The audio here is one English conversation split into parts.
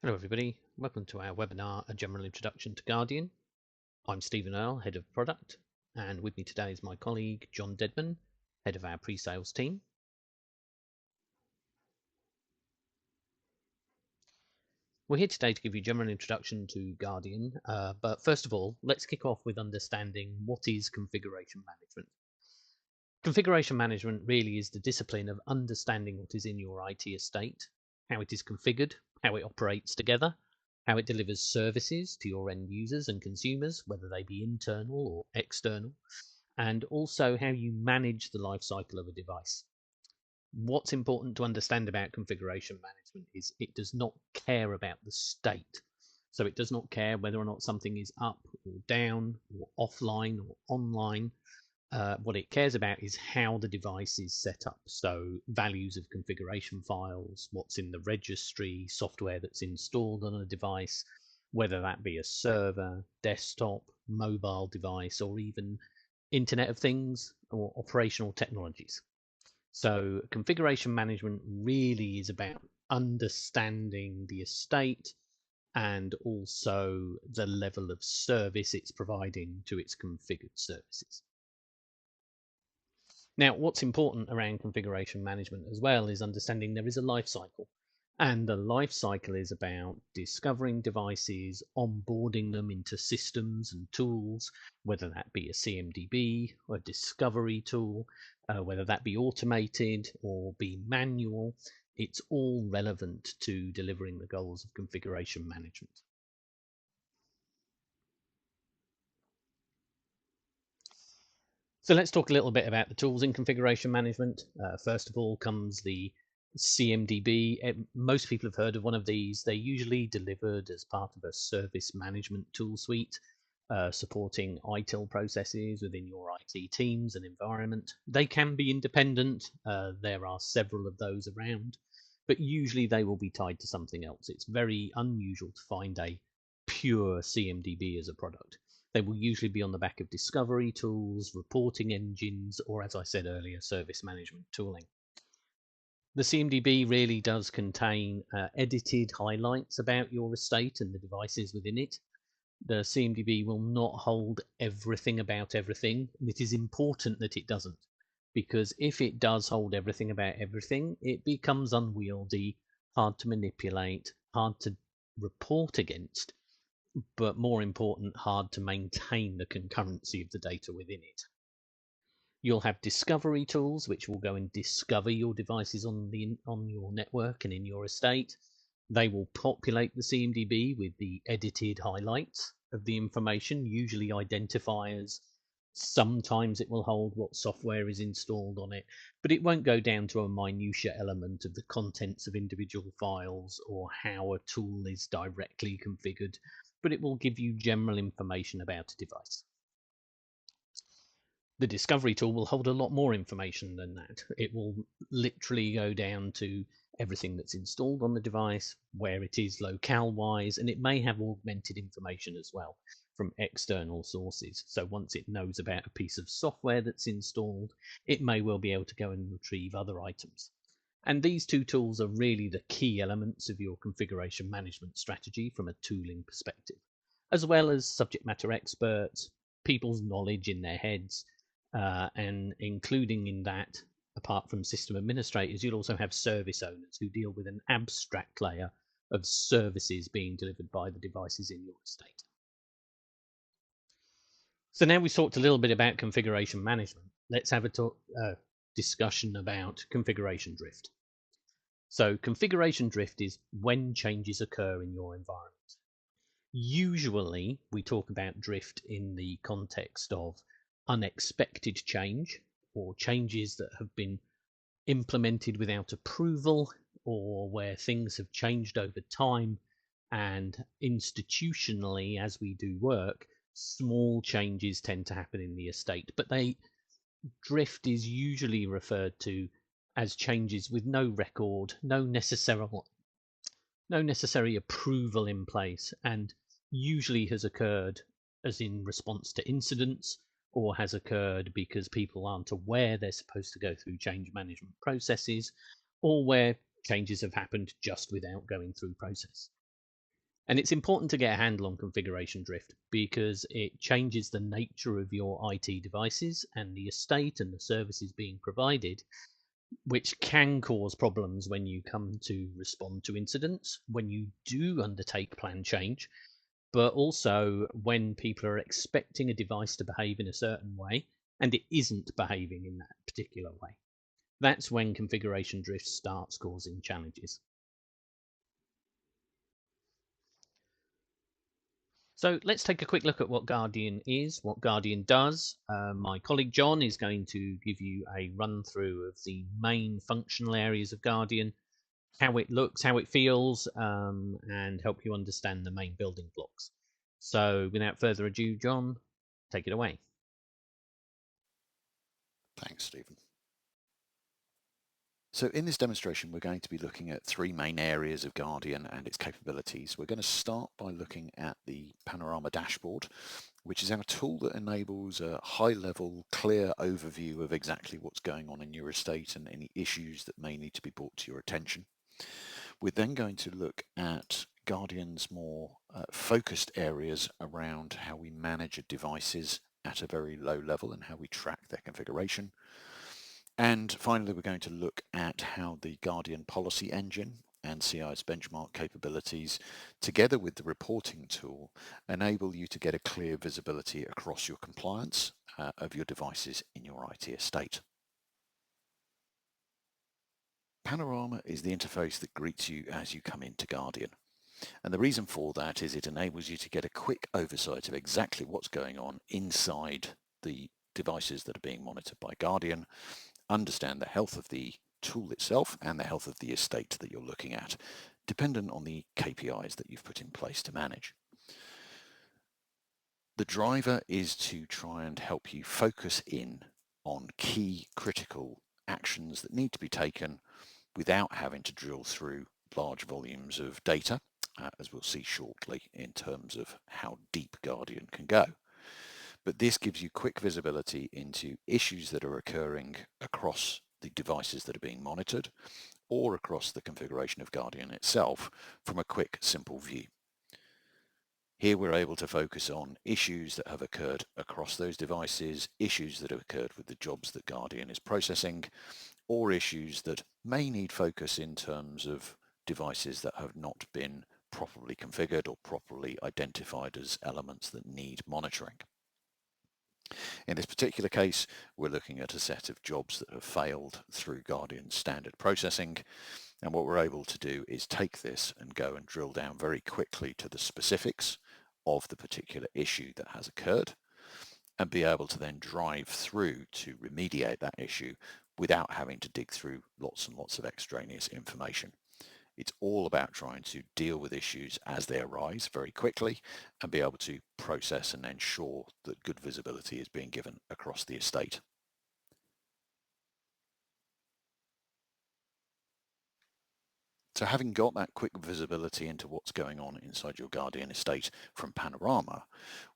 Hello everybody, welcome to our webinar, A General Introduction to Guardian. I'm Stephen Earle, Head of Product, and with me today is my colleague John Dedman, Head of our Pre-Sales team. We're here today to give you a general introduction to Guardian, but first of all, let's kick off with understanding what is configuration management. Configuration management really is the discipline of understanding what is in your IT estate, how it is configured, how it operates together, how it delivers services to your end users and consumers, whether they be internal or external, and also how you manage the life cycle of a device. What's important to understand about configuration management is it does not care about the state. So it does not care whether or not something is up or down or offline or online. What it cares about is how the device is set up. So values of configuration files, what's in the registry, software that's installed on a device, whether that be a server, desktop, mobile device, or even Internet of Things or operational technologies. So configuration management really is about understanding the estate and also the level of service it's providing to its configured services. Now, what's important around configuration management as well is understanding there is a life cycle. And the life cycle is about discovering devices, onboarding them into systems and tools, whether that be a CMDB or a discovery tool, whether that be automated or be manual. It's all relevant to delivering the goals of configuration management. So let's talk a little bit about the tools in configuration management. First of all comes the CMDB. Most people have heard of one of these. They're usually delivered as part of a service management tool suite, supporting ITIL processes within your IT teams and environment. They can be independent. There are several of those around, but usually they will be tied to something else. It's very unusual to find a pure CMDB as a product. They will usually be on the back of discovery tools, reporting engines, or as I said earlier, service management tooling. The CMDB really does contain edited highlights about your estate and the devices within it. The CMDB will not hold everything about everything, and it is important that it doesn't, because if it does hold everything about everything, it becomes unwieldy, hard to manipulate, hard to report against, but more important, hard to maintain the concurrency of the data within it. You'll have discovery tools, which will go and discover your devices on your network and in your estate. They will populate the CMDB with the edited highlights of the information, usually identifiers. Sometimes it will hold what software is installed on it, but it won't go down to a minutiae element of the contents of individual files or how a tool is directly configured, but it will give you general information about a device. The discovery tool will hold a lot more information than that. It will literally go down to everything that's installed on the device, where it is locale wise, and it may have augmented information as well from external sources. So once it knows about a piece of software that's installed, it may well be able to go and retrieve other items. And these two tools are really the key elements of your configuration management strategy from a tooling perspective, as well as subject matter experts, people's knowledge in their heads, and including in that, apart from system administrators, you'll also have service owners who deal with an abstract layer of services being delivered by the devices in your estate. So now we've talked a little bit about configuration management. Let's have a discussion about configuration drift. So configuration drift is when changes occur in your environment. Usually we talk about drift in the context of unexpected change or changes that have been implemented without approval or where things have changed over time, and institutionally as we do work, small changes tend to happen in the estate, but drift is usually referred to as changes with no record, no necessary approval in place, and usually has occurred as in response to incidents, or has occurred because people aren't aware they're supposed to go through change management processes, or where changes have happened just without going through process. And it's important to get a handle on configuration drift because it changes the nature of your IT devices and the estate and the services being provided, which can cause problems when you come to respond to incidents, when you do undertake plan change, but also when people are expecting a device to behave in a certain way and it isn't behaving in that particular way. That's when configuration drift starts causing challenges. So let's take a quick look at what Guardian is, what Guardian does. My colleague John is going to give you a run through of the main functional areas of Guardian, how it looks, how it feels, and help you understand the main building blocks. So without further ado, John, take it away. Thanks, Stephen. So in this demonstration, we're going to be looking at three main areas of Guardian and its capabilities. We're going to start by looking at the Panorama dashboard, which is our tool that enables a high-level, clear overview of exactly what's going on in your estate and any issues that may need to be brought to your attention. We're then going to look at Guardian's more focused areas around how we manage devices at a very low level and how we track their configuration. And finally, we're going to look at how the Guardian policy engine and CI's benchmark capabilities, together with the reporting tool, enable you to get a clear visibility across your compliance of your devices in your IT estate. Panorama is the interface that greets you as you come into Guardian. And the reason for that is it enables you to get a quick oversight of exactly what's going on inside the devices that are being monitored by Guardian, understand the health of the tool itself and the health of the estate that you're looking at, dependent on the KPIs that you've put in place to manage. The driver is to try and help you focus in on key critical actions that need to be taken without having to drill through large volumes of data, as we'll see shortly in terms of how deep Guardian can go. But this gives you quick visibility into issues that are occurring across the devices that are being monitored or across the configuration of Guardian itself from a quick, simple view. Here we're able to focus on issues that have occurred across those devices, issues that have occurred with the jobs that Guardian is processing, or issues that may need focus in terms of devices that have not been properly configured or properly identified as elements that need monitoring. In this particular case, we're looking at a set of jobs that have failed through Guardian's standard processing. And what we're able to do is take this and go and drill down very quickly to the specifics of the particular issue that has occurred and be able to then drive through to remediate that issue without having to dig through lots and lots of extraneous information. It's all about trying to deal with issues as they arise very quickly and be able to process and ensure that good visibility is being given across the estate. So having got that quick visibility into what's going on inside your Guardian estate from Panorama,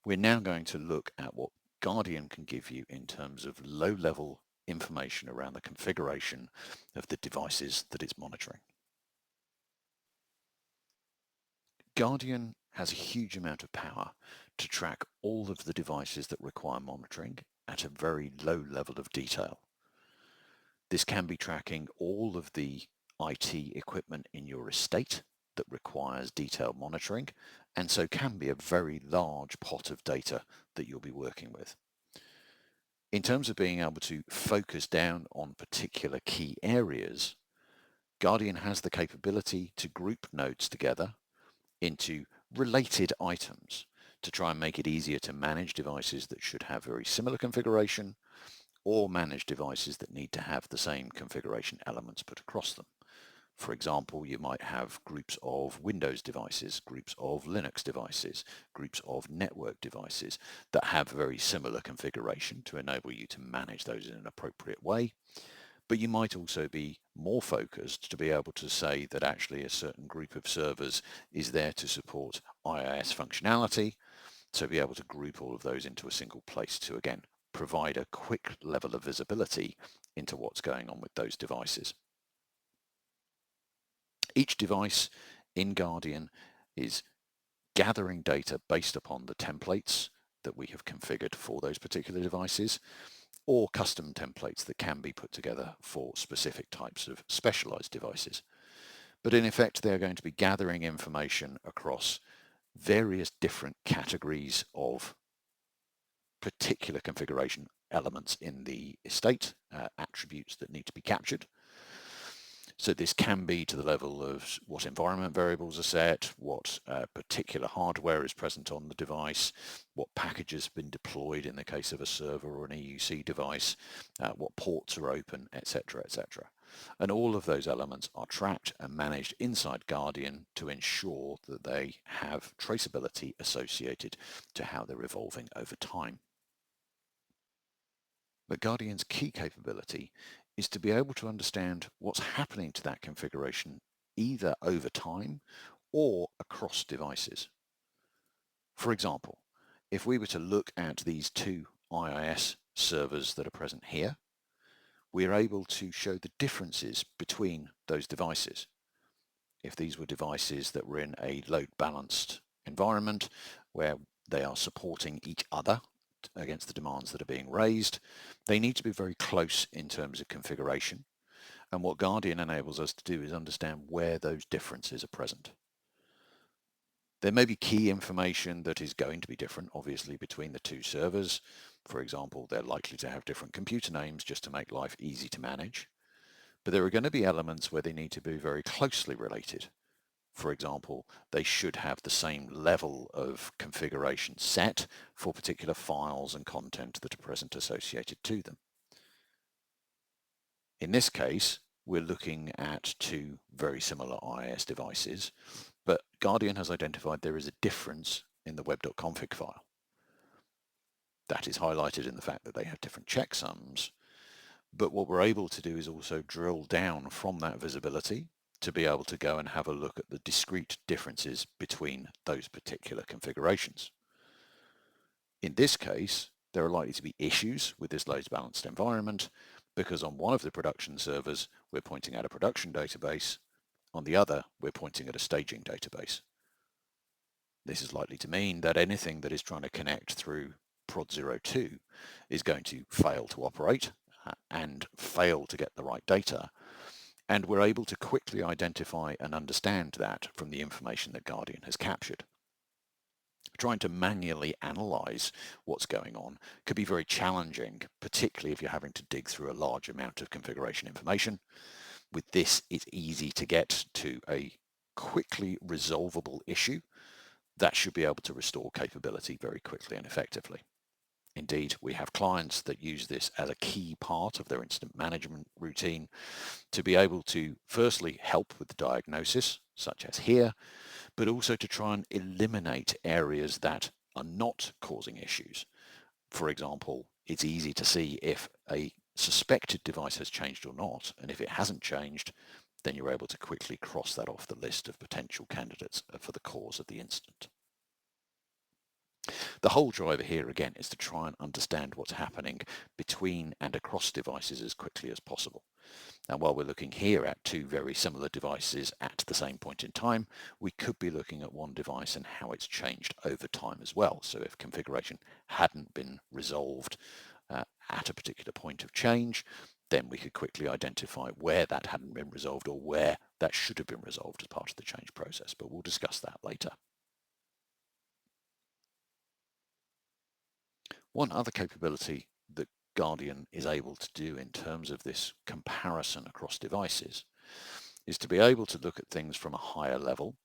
we're now going to look at what Guardian can give you in terms of low-level information around the configuration of the devices that it's monitoring. Guardian has a huge amount of power to track all of the devices that require monitoring at a very low level of detail. This can be tracking all of the IT equipment in your estate that requires detailed monitoring, and so can be a very large pot of data that you'll be working with. In terms of being able to focus down on particular key areas, Guardian has the capability to group nodes together into related items to try and make it easier to manage devices that should have very similar configuration or manage devices that need to have the same configuration elements put across them. For example, you might have groups of Windows devices, groups of Linux devices, groups of network devices that have very similar configuration to enable you to manage those in an appropriate way. But you might also be more focused to be able to say that actually a certain group of servers is there to support IIS functionality, so be able to group all of those into a single place to, again, provide a quick level of visibility into what's going on with those devices. Each device in Guardian is gathering data based upon the templates that we have configured for those particular devices, or custom templates that can be put together for specific types of specialized devices. But in effect, they're going to be gathering information across various different categories of particular configuration elements in the estate, attributes that need to be captured. So this can be to the level of what environment variables are set, what particular hardware is present on the device, what package has been deployed in the case of a server or an EUC device, what ports are open, etc., etc. And all of those elements are tracked and managed inside Guardian to ensure that they have traceability associated to how they're evolving over time. But Guardian's key capability is to be able to understand what's happening to that configuration either over time or across devices. For example, if we were to look at these two IIS servers that are present here, we're able to show the differences between those devices. If these were devices that were in a load balanced environment where they are supporting each other against the demands that are being raised, they need to be very close in terms of configuration. And what Guardian enables us to do is understand where those differences are present. There may be key information that is going to be different, obviously, between the two servers. For example, they're likely to have different computer names just to make life easy to manage. But there are going to be elements where they need to be very closely related. For example, they should have the same level of configuration set for particular files and content that are present associated to them. In this case, we're looking at two very similar IIS devices, but Guardian has identified there is a difference in the web.config file. That is highlighted in the fact that they have different checksums, but what we're able to do is also drill down from that visibility to be able to go and have a look at the discrete differences between those particular configurations. In this case, there are likely to be issues with this load balanced environment because on one of the production servers, we're pointing at a production database. On the other, we're pointing at a staging database. This is likely to mean that anything that is trying to connect through prod 02 is going to fail to operate and fail to get the right data. And we're able to quickly identify and understand that from the information that Guardian has captured. Trying to manually analyze what's going on could be very challenging, particularly if you're having to dig through a large amount of configuration information. With this, it's easy to get to a quickly resolvable issue that should be able to restore capability very quickly and effectively. Indeed, we have clients that use this as a key part of their incident management routine to be able to firstly help with the diagnosis, such as here, but also to try and eliminate areas that are not causing issues. For example, it's easy to see if a suspected device has changed or not, and if it hasn't changed, then you're able to quickly cross that off the list of potential candidates for the cause of the incident. The whole driver here again is to try and understand what's happening between and across devices as quickly as possible. And while we're looking here at two very similar devices at the same point in time, we could be looking at one device and how it's changed over time as well. So if configuration hadn't been resolved at a particular point of change, then we could quickly identify where that hadn't been resolved or where that should have been resolved as part of the change process. But we'll discuss that later. One other capability that Guardian is able to do in terms of this comparison across devices is to be able to look at things from a higher level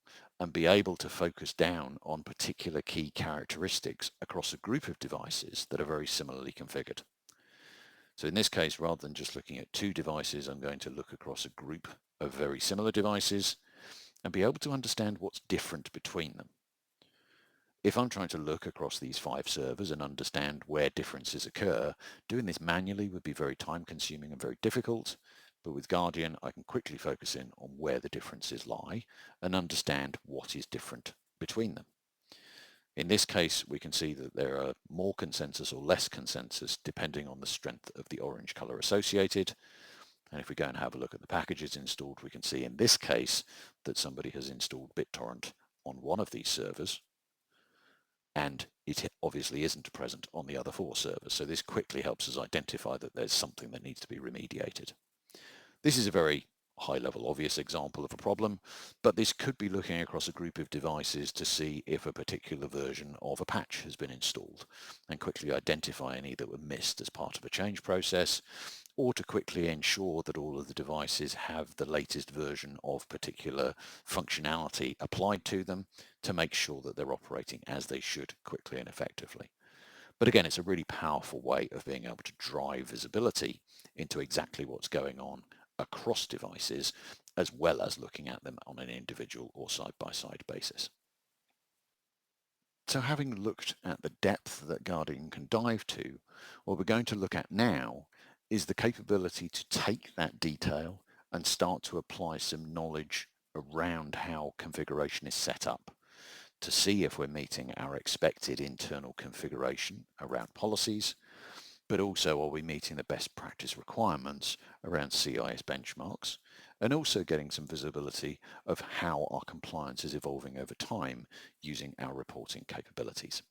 and be able to focus down on particular key characteristics across a group of devices that are very similarly configured. So in this case, rather than just looking at two devices, I'm going to look across a group of very similar devices and be able to understand what's different between them. If I'm trying to look across these 5 servers and understand where differences occur, doing this manually would be very time consuming and very difficult. But with Guardian, I can quickly focus in on where the differences lie and understand what is different between them. In this case, we can see that there are more consensus or less consensus depending on the strength of the orange color associated. And if we go and have a look at the packages installed, we can see in this case that somebody has installed BitTorrent on one of these servers, and it obviously isn't present on the other 4 servers. So this quickly helps us identify that there's something that needs to be remediated. This is a very high-level obvious example of a problem, but this could be looking across a group of devices to see if a particular version of a patch has been installed and quickly identify any that were missed as part of a change process, or to quickly ensure that all of the devices have the latest version of particular functionality applied to them to make sure that they're operating as they should quickly and effectively. But again, it's a really powerful way of being able to drive visibility into exactly what's going on across devices, as well as looking at them on an individual or side-by-side basis. So having looked at the depth that Guardian can dive to, what we're going to look at now is the capability to take that detail and start to apply some knowledge around how configuration is set up to see if we're meeting our expected internal configuration around policies, but also are we meeting the best practice requirements around CIS benchmarks, and also getting some visibility of how our compliance is evolving over time using our reporting capabilities.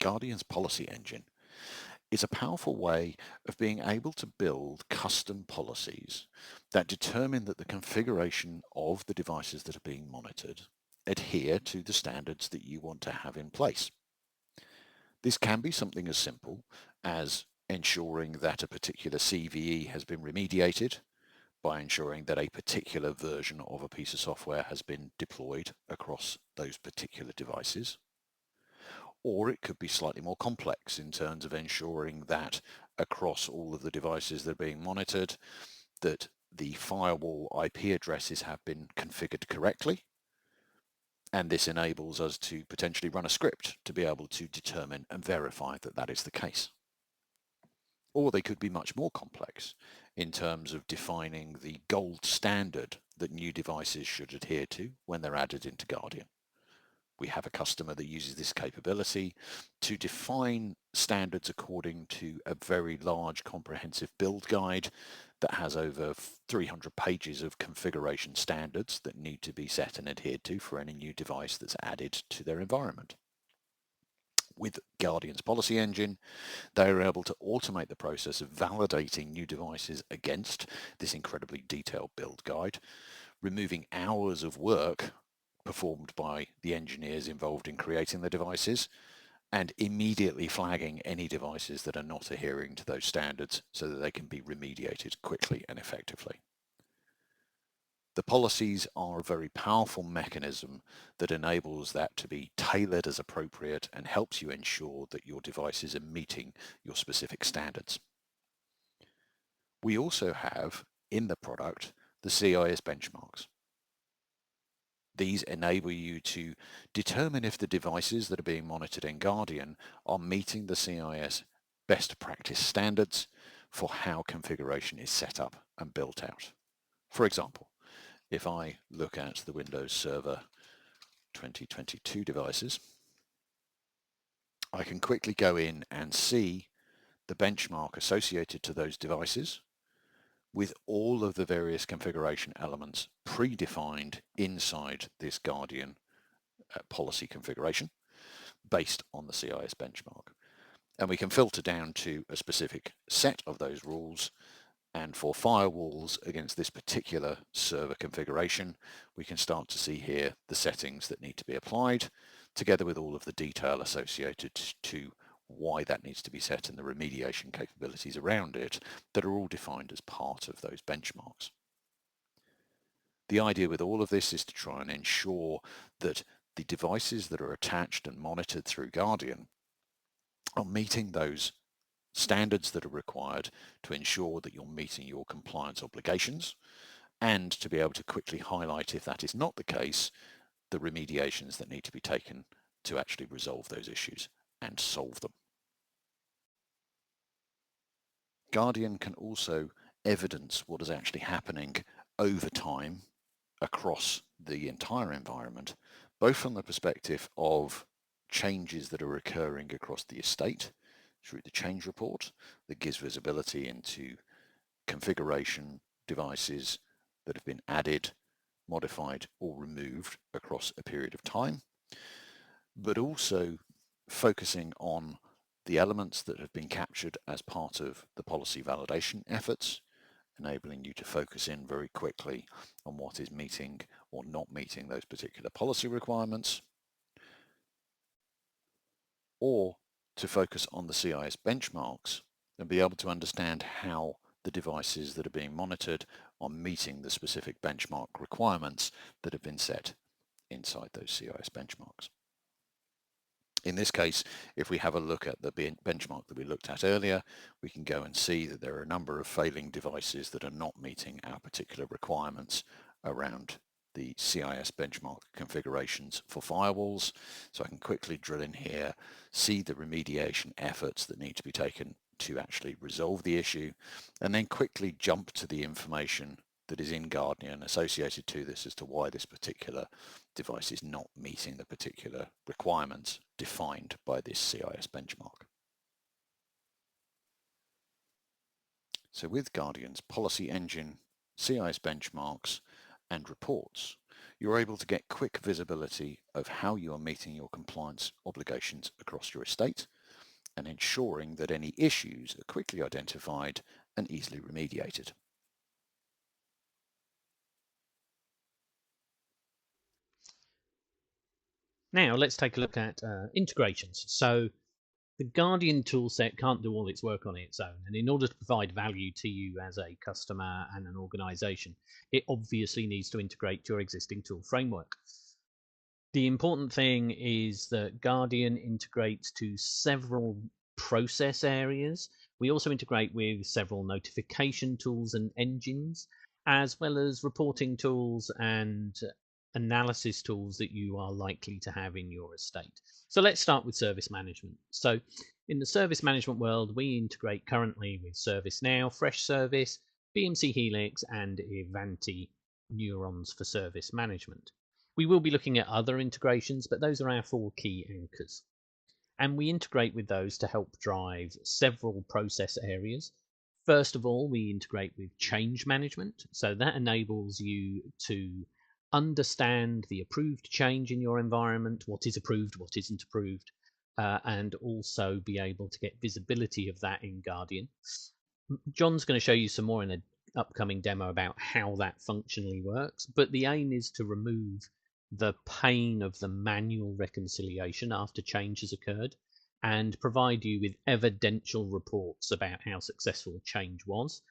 Guardian's policy engine is a powerful way of being able to build custom policies that determine that the configuration of the devices that are being monitored adhere to the standards that you want to have in place. This can be something as simple as ensuring that a particular CVE has been remediated by ensuring that a particular version of a piece of software has been deployed across those particular devices. Or it could be slightly more complex in terms of ensuring that across all of the devices that are being monitored, that the firewall IP addresses have been configured correctly. And this enables us to potentially run a script to be able to determine and verify that that is the case. Or they could be much more complex in terms of defining the gold standard that new devices should adhere to when they're added into Guardian. We have a customer that uses this capability to define standards according to a very large comprehensive build guide that has over 300 pages of configuration standards that need to be set and adhered to for any new device that's added to their environment. With Guardian's policy engine, they are able to automate the process of validating new devices against this incredibly detailed build guide, removing hours of work performed by the engineers involved in creating the devices, and immediately flagging any devices that are not adhering to those standards so that they can be remediated quickly and effectively. The policies are a very powerful mechanism that enables that to be tailored as appropriate and helps you ensure that your devices are meeting your specific standards. We also have in the product the CIS benchmarks. These enable you to determine if the devices that are being monitored in Guardian are meeting the CIS best practice standards for how configuration is set up and built out. For example, if I look at the Windows Server 2022 devices, I can quickly go in and see the benchmark associated to those devices with all of the various configuration elements predefined inside this Guardian policy configuration based on the CIS benchmark. And we can filter down to a specific set of those rules. And for firewalls against this particular server configuration, we can start to see here the settings that need to be applied, together with all of the detail associated to why that needs to be set and the remediation capabilities around it that are all defined as part of those benchmarks. The idea with all of this is to try and ensure that the devices that are attached and monitored through Guardian are meeting those standards that are required to ensure that you're meeting your compliance obligations, and to be able to quickly highlight, if that is not the case, the remediations that need to be taken to actually resolve those issues and solve them. Guardian can also evidence what is actually happening over time across the entire environment, both from the perspective of changes that are occurring across the estate through the change report that gives visibility into configuration devices that have been added, modified or removed across a period of time, but also focusing on the elements that have been captured as part of the policy validation efforts, enabling you to focus in very quickly on what is meeting or not meeting those particular policy requirements, or to focus on the CIS benchmarks and be able to understand how the devices that are being monitored are meeting the specific benchmark requirements that have been set inside those CIS benchmarks. In this case, if we have a look at the benchmark that we looked at earlier, we can go and see that there are a number of failing devices that are not meeting our particular requirements around the CIS benchmark configurations for firewalls. So I can quickly drill in here, see the remediation efforts that need to be taken to actually resolve the issue, and then quickly jump to the information that is in Guardian associated to this as to why this particular device is not meeting the particular requirements defined by this CIS benchmark. So with Guardian's policy engine, CIS benchmarks, and reports, you're able to get quick visibility of how you are meeting your compliance obligations across your estate and ensuring that any issues are quickly identified and easily remediated. Now let's take a look at integrations. So the Guardian toolset can't do all its work on its own, and in order to provide value to you as a customer and an organization, it obviously needs to integrate to your existing tool framework. The important thing is that Guardian integrates to several process areas. We also integrate with several notification tools and engines, as well as reporting tools and analysis tools that you are likely to have in your estate. So let's start with service management. So in the service management world, we integrate currently with ServiceNow, Freshservice, BMC Helix, and Ivanti Neurons for service management. We will be looking at other integrations, but those are our 4 key anchors. And we integrate with those to help drive several process areas. First of all, we integrate with change management. So that enables you to understand the approved change in your environment, what is approved, what isn't approved, and also be able to get visibility of that in Guardian. John's going to show you some more in an upcoming demo about how that functionally works, but the aim is to remove the pain of the manual reconciliation after change has occurred and provide you with evidential reports about how successful change was.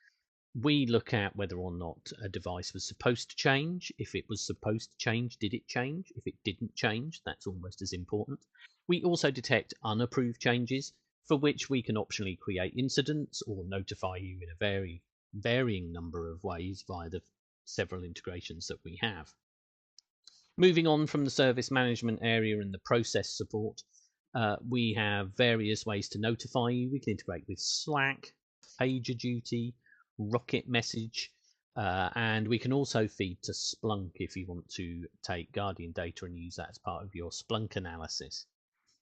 We look at whether or not a device was supposed to change. If it was supposed to change, did it change? If it didn't change, that's almost as important. We also detect unapproved changes, for which we can optionally create incidents or notify you in a very varying number of ways via the several integrations that we have. Moving on from the service management area and the process support, we have various ways to notify you. We can integrate with Slack, PagerDuty, Rocket Message, and we can also feed to Splunk if you want to take Guardian data and use that as part of your Splunk analysis.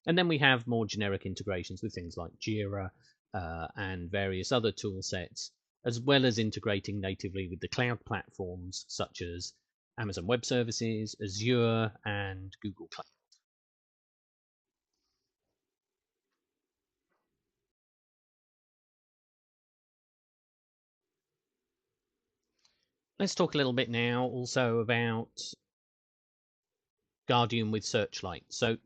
And then we have more generic integrations with things like Jira and various other tool sets, as well as integrating natively with the cloud platforms such as Amazon Web Services, Azure, and Google Cloud. Let's talk a little bit now also about Guardian with Searchlight. So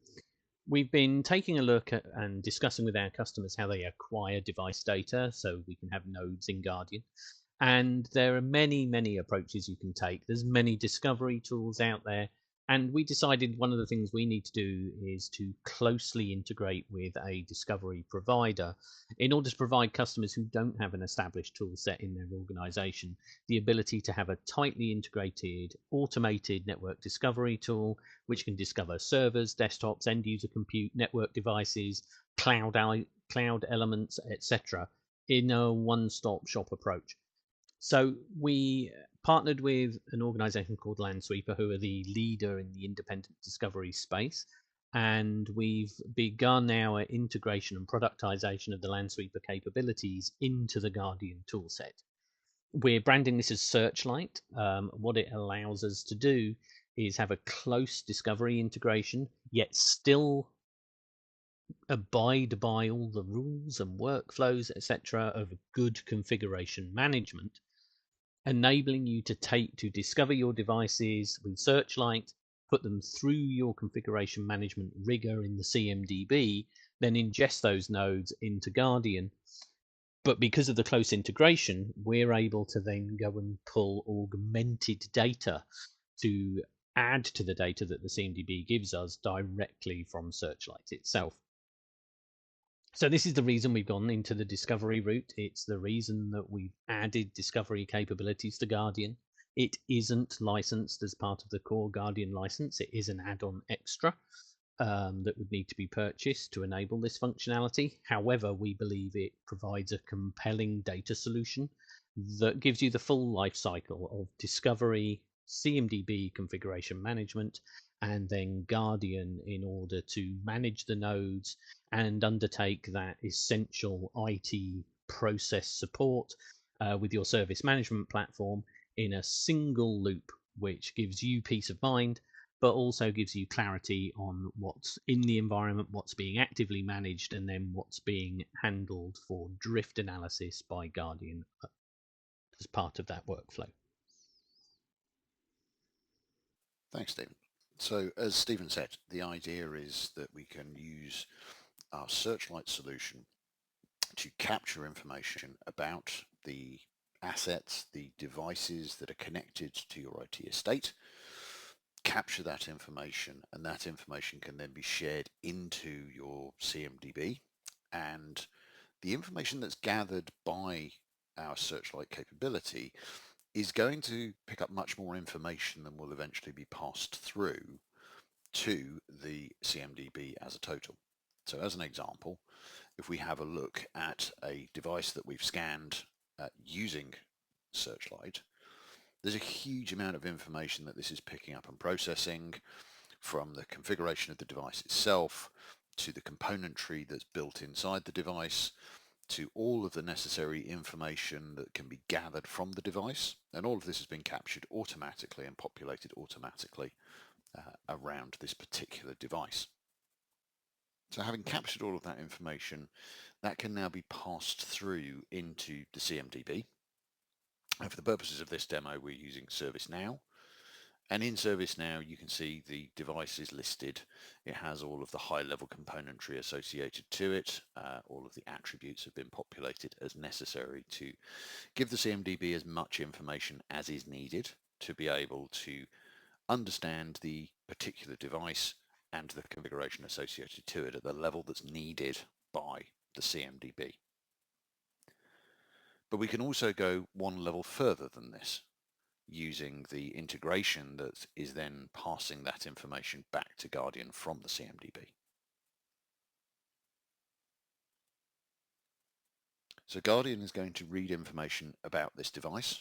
we've been taking a look at and discussing with our customers how they acquire device data so we can have nodes in Guardian. And there are many, many approaches you can take. There's many discovery tools out there. And we decided one of the things we need to do is to closely integrate with a discovery provider in order to provide customers who don't have an established tool set in their organization the ability to have a tightly integrated, automated network discovery tool which can discover servers, desktops, end user compute, network devices, cloud elements, etc., in a one-stop shop approach. So we partnered with an organization called Landsweeper, who are the leader in the independent discovery space. And we've begun our integration and productization of the Landsweeper capabilities into the Guardian toolset. We're branding this as Searchlight. What it allows us to do is have a close discovery integration, yet still abide by all the rules and workflows, etc., of good configuration management, enabling you to discover your devices with Searchlight, put them through your configuration management rigor in the CMDB, then ingest those nodes into Guardian. But because of the close integration, we're able to then go and pull augmented data to add to the data that the CMDB gives us directly from Searchlight itself. So this is the reason we've gone into the discovery route. It's the reason that we've added discovery capabilities to Guardian. It isn't licensed as part of the core Guardian license. It is an add-on extra that would need to be purchased to enable this functionality. However, we believe it provides a compelling data solution that gives you the full life cycle of discovery, CMDB configuration management, and then Guardian in order to manage the nodes and undertake that essential IT process support with your service management platform in a single loop, which gives you peace of mind, but also gives you clarity on what's in the environment, what's being actively managed, and then what's being handled for drift analysis by Guardian as part of that workflow. Thanks, Stephen. So as Stephen said, the idea is that we can use our Searchlight solution to capture information about the assets, the devices that are connected to your IT estate, capture that information, and that information can then be shared into your CMDB. And the information that's gathered by our Searchlight capability is going to pick up much more information than will eventually be passed through to the CMDB as a total. So as an example, if we have a look at a device that we've scanned using Searchlight, there's a huge amount of information that this is picking up and processing, from the configuration of the device itself to the componentry that's built inside the device, to all of the necessary information that can be gathered from the device. And all of this has been captured automatically and populated automatically around this particular device. So having captured all of that information, that can now be passed through into the CMDB. And for the purposes of this demo, we're using ServiceNow. And in ServiceNow, you can see the device is listed. It has all of the high-level componentry associated to it. All of the attributes have been populated as necessary to give the CMDB as much information as is needed to be able to understand the particular device and the configuration associated to it at the level that's needed by the CMDB. But we can also go one level further than this, using the integration that is then passing that information back to Guardian from the CMDB. So Guardian is going to read information about this device.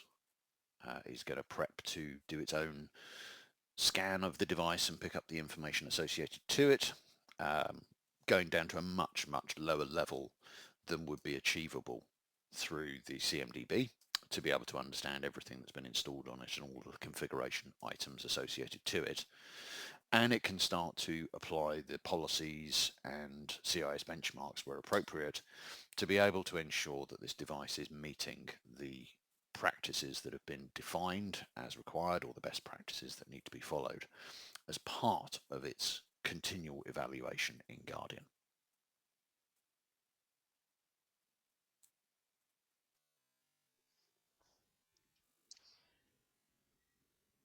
It's going to prep to do its own scan of the device and pick up the information associated to it, going down to a much, much lower level than would be achievable through the CMDB, to be able to understand everything that's been installed on it and all the configuration items associated to it. And it can start to apply the policies and CIS benchmarks where appropriate to be able to ensure that this device is meeting the practices that have been defined as required, or the best practices that need to be followed as part of its continual evaluation in Guardian.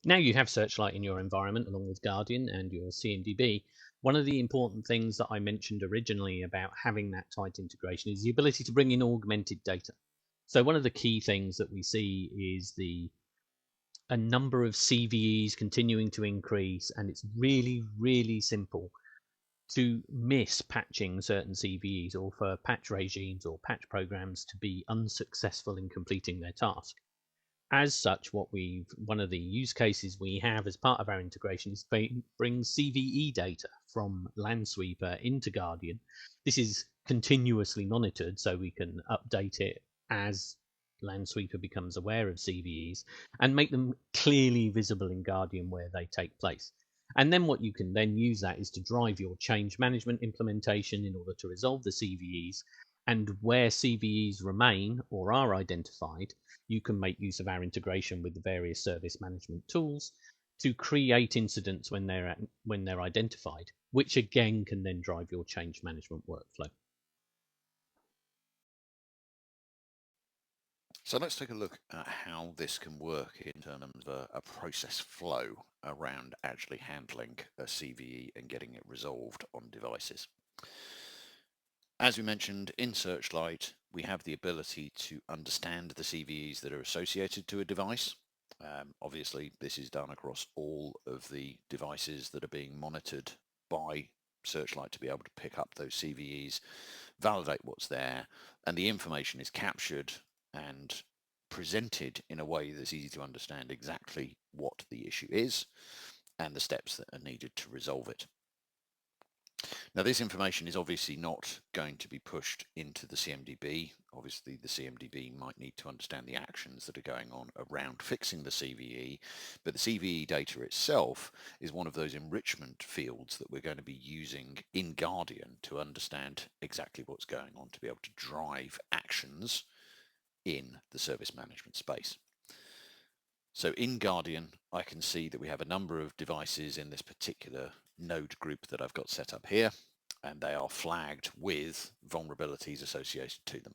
Now you have Searchlight in your environment along with Guardian and your CMDB. One of the important things that I mentioned originally about having that tight integration is the ability to bring in augmented data. So one of the key things that we see is a number of CVEs continuing to increase, and it's really, really simple to miss patching certain CVEs, or for patch regimes or patch programs to be unsuccessful in completing their task. As such, one of the use cases we have as part of our integration is bring CVE data from Landsweeper into Guardian. This is continuously monitored, so we can update it as Landsweeper becomes aware of CVEs, and make them clearly visible in Guardian where they take place. And then what you can then use that is to drive your change management implementation in order to resolve the CVEs. And where CVEs remain or are identified, you can make use of our integration with the various service management tools to create incidents when they're identified, which again can then drive your change management workflow. So let's take a look at how this can work in terms of a process flow around actually handling a CVE and getting it resolved on devices. As we mentioned in Searchlight, we have the ability to understand the CVEs that are associated to a device. Obviously, this is done across all of the devices that are being monitored by Searchlight to be able to pick up those CVEs, validate what's there, and the information is captured and presented in a way that's easy to understand exactly what the issue is and the steps that are needed to resolve it. Now, this information is obviously not going to be pushed into the CMDB. Obviously, the CMDB might need to understand the actions that are going on around fixing the CVE, but the CVE data itself is one of those enrichment fields that we're going to be using in Guardian to understand exactly what's going on, to be able to drive actions in the service management space. So in Guardian, I can see that we have a number of devices in this particular node group that I've got set up here, and they are flagged with vulnerabilities associated to them.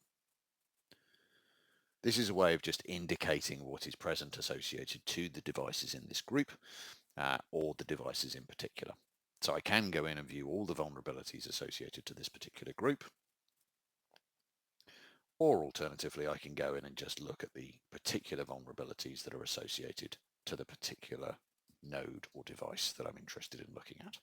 This is a way of just indicating what is present associated to the devices in this group, or the devices in particular. So I can go in and view all the vulnerabilities associated to this particular group, or alternatively, I can go in and just look at the particular vulnerabilities that are associated to the particular node or device that I'm interested in looking at.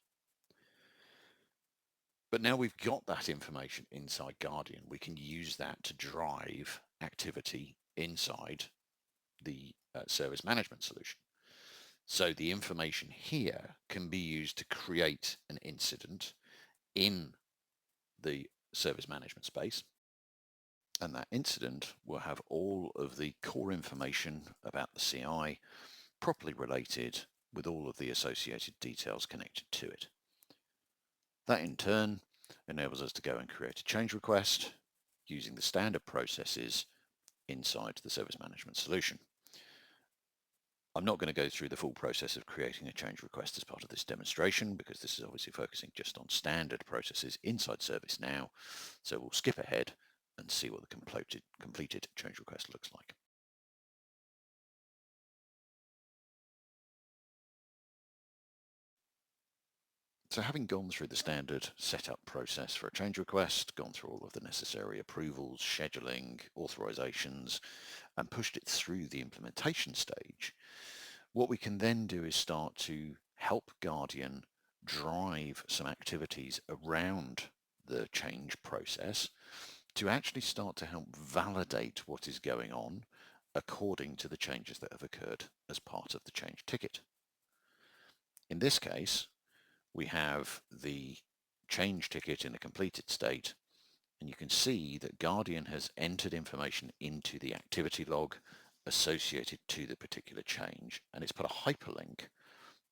But now we've got that information inside Guardian, we can use that to drive activity inside the service management solution. So the information here can be used to create an incident in the service management space. And that incident will have all of the core information about the CI properly related with all of the associated details connected to it. That in turn enables us to go and create a change request using the standard processes inside the service management solution. I'm not going to go through the full process of creating a change request as part of this demonstration because this is obviously focusing just on standard processes inside ServiceNow. So we'll skip ahead and see what the completed change request looks like. So having gone through the standard setup process for a change request, gone through all of the necessary approvals, scheduling, authorizations, and pushed it through the implementation stage, what we can then do is start to help Guardian drive some activities around the change process to actually start to help validate what is going on according to the changes that have occurred as part of the change ticket. In this case, we have the change ticket in a completed state, and you can see that Guardian has entered information into the activity log associated to the particular change, and it's put a hyperlink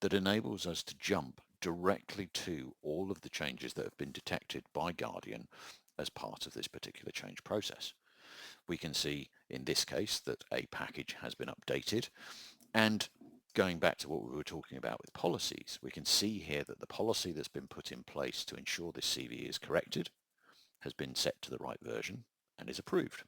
that enables us to jump directly to all of the changes that have been detected by Guardian as part of this particular change process. We can see in this case that a package has been updated, and going back to what we were talking about with policies, we can see here that the policy that's been put in place to ensure this CVE is corrected has been set to the right version and is approved.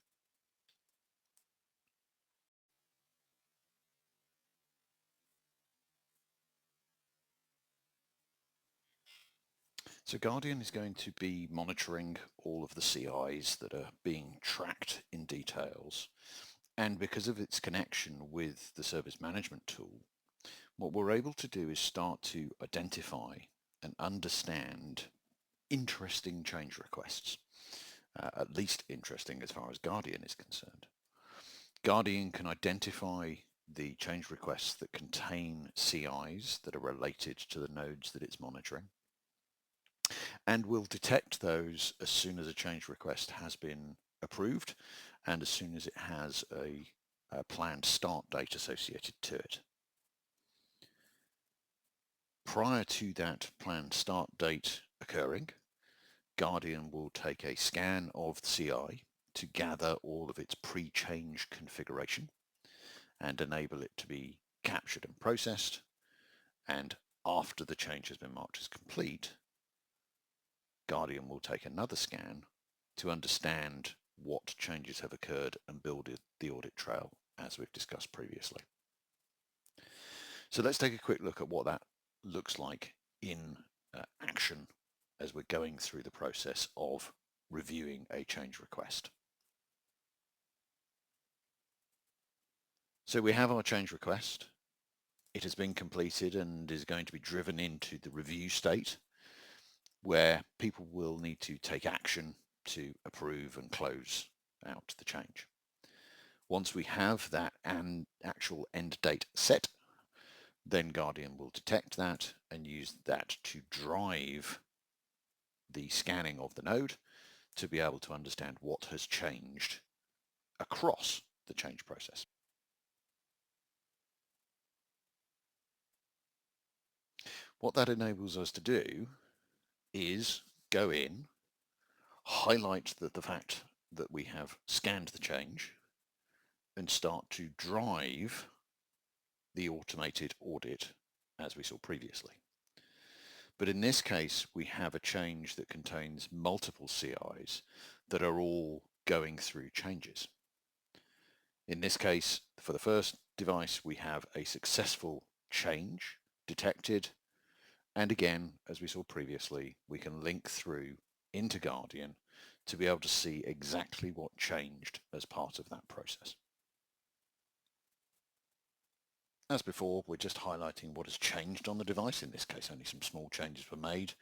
So Guardian is going to be monitoring all of the CIs that are being tracked in details. And because of its connection with the service management tool, what we're able to do is start to identify and understand interesting change requests, at least interesting as far as Guardian is concerned. Guardian can identify the change requests that contain CIs that are related to the nodes that it's monitoring, and will detect those as soon as a change request has been approved and as soon as it has a planned start date associated to it. Prior to that planned start date occurring, Guardian will take a scan of the CI to gather all of its pre-change configuration and enable it to be captured and processed. And after the change has been marked as complete, Guardian will take another scan to understand what changes have occurred and build the audit trail as we've discussed previously. So let's take a quick look at what that looks like in action as we're going through the process of reviewing a change request. So we have our change request. It has been completed and is going to be driven into the review state, where people will need to take action to approve and close out the change. Once we have that actual end date set, then Guardian will detect that and use that to drive the scanning of the node to be able to understand what has changed across the change process. What that enables us to do is go in, highlight the fact that we have scanned the change, and start to drive the automated audit as we saw previously. But in this case, we have a change that contains multiple CIs that are all going through changes. In this case, for the first device, we have a successful change detected. And again, as we saw previously, we can link through into Guardian to be able to see exactly what changed as part of that process. As before, we're just highlighting what has changed on the device. In this case, only some small changes were made,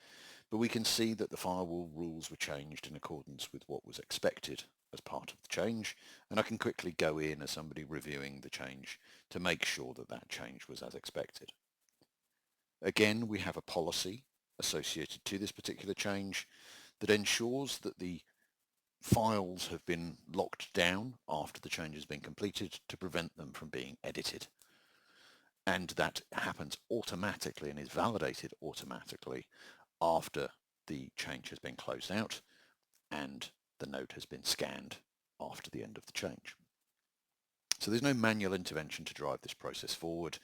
but we can see that the firewall rules were changed in accordance with what was expected as part of the change. And I can quickly go in as somebody reviewing the change to make sure that that change was as expected. Again, we have a policy associated to this particular change that ensures that the files have been locked down after the change has been completed to prevent them from being edited. And that happens automatically and is validated automatically after the change has been closed out and the node has been scanned after the end of the change. So there's no manual intervention to drive this process forward.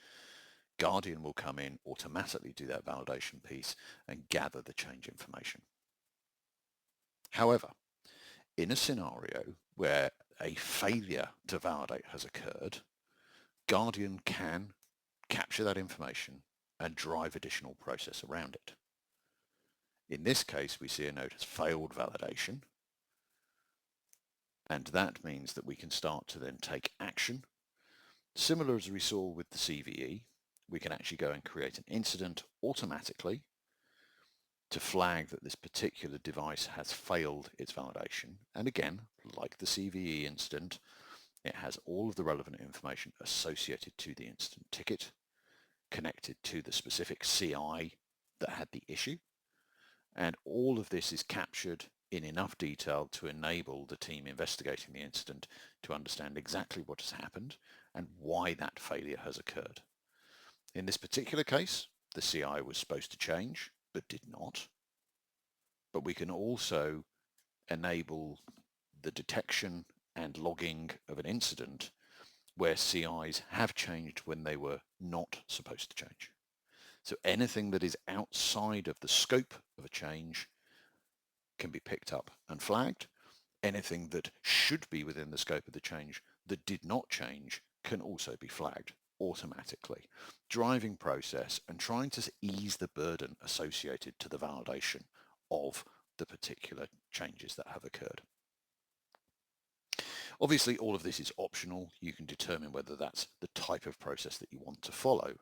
Guardian will come in, automatically do that validation piece and gather the change information. However, in a scenario where a failure to validate has occurred, Guardian can capture that information and drive additional process around it. In this case, we see a node has failed validation, and that means that we can start to then take action. Similar as we saw with the CVE, we can actually go and create an incident automatically to flag that this particular device has failed its validation. And again, like the CVE incident, it has all of the relevant information associated to the incident ticket, connected to the specific CI that had the issue. And all of this is captured in enough detail to enable the team investigating the incident to understand exactly what has happened and why that failure has occurred. In this particular case, the CI was supposed to change, but did not. But we can also enable the detection and logging of an incident where CIs have changed when they were not supposed to change. So anything that is outside of the scope of a change can be picked up and flagged. Anything that should be within the scope of the change that did not change can also be flagged automatically, driving process and trying to ease the burden associated to the validation of the particular changes that have occurred. Obviously, all of this is optional. You can determine whether that's the type of process that you want to follow.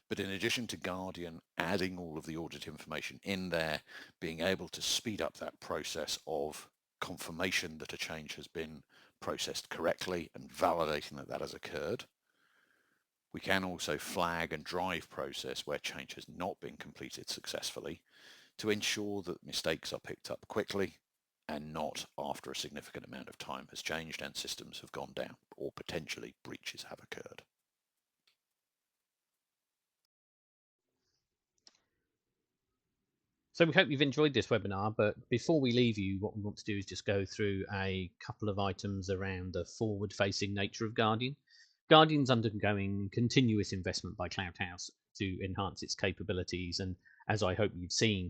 But in addition to Guardian adding all of the audit information in there, being able to speed up that process of confirmation that a change has been processed correctly and validating that that has occurred, we can also flag and drive process where change has not been completed successfully to ensure that mistakes are picked up quickly and not after a significant amount of time has changed and systems have gone down or potentially breaches have occurred. So we hope you've enjoyed this webinar, but before we leave you, what we want to do is just go through a couple of items around the forward-facing nature of Guardian. Guardian's undergoing continuous investment by Cloudhouse to enhance its capabilities and, as I hope you've seen,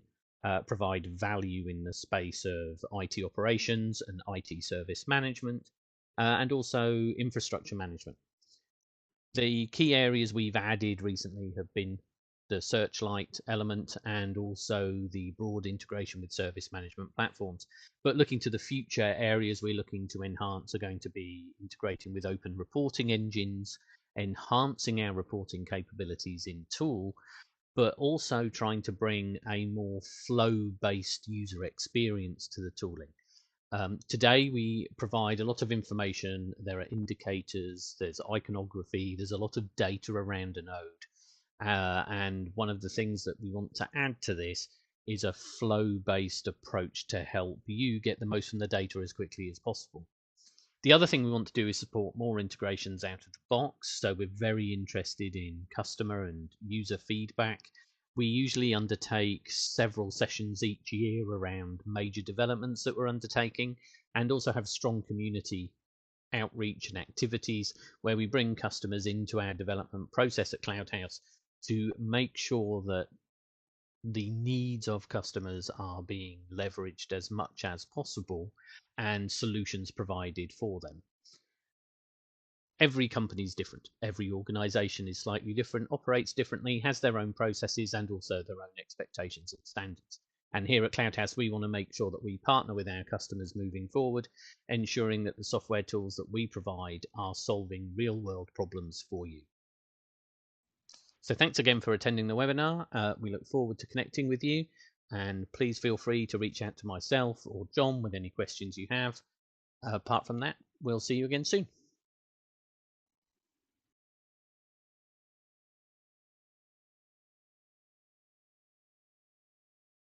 provide value in the space of IT operations and IT service management, and also infrastructure management. The key areas we've added recently have been the Searchlight element and also the broad integration with service management platforms. But looking to the future, areas we're looking to enhance are going to be integrating with open reporting engines, enhancing our reporting capabilities in Tool, but also trying to bring a more flow-based user experience to the tooling. Today, we provide a lot of information. There are indicators, there's iconography, there's a lot of data around a node. And one of the things that we want to add to this is a flow-based approach to help you get the most from the data as quickly as possible. The other thing we want to do is support more integrations out of the box. So we're very interested in customer and user feedback. We usually undertake several sessions each year around major developments that we're undertaking, and also have strong community outreach and activities where we bring customers into our development process at Cloudhouse to make sure that the needs of customers are being leveraged as much as possible and solutions provided for them. Every company is different. Every organization is slightly different, operates differently, has their own processes and also their own expectations and standards. And here at Cloudhouse, we want to make sure that we partner with our customers moving forward, ensuring that the software tools that we provide are solving real-world problems for you. So thanks again for attending the webinar. We look forward to connecting with you, and please feel free to reach out to myself or John with any questions you have. Apart from that, we'll see you again soon.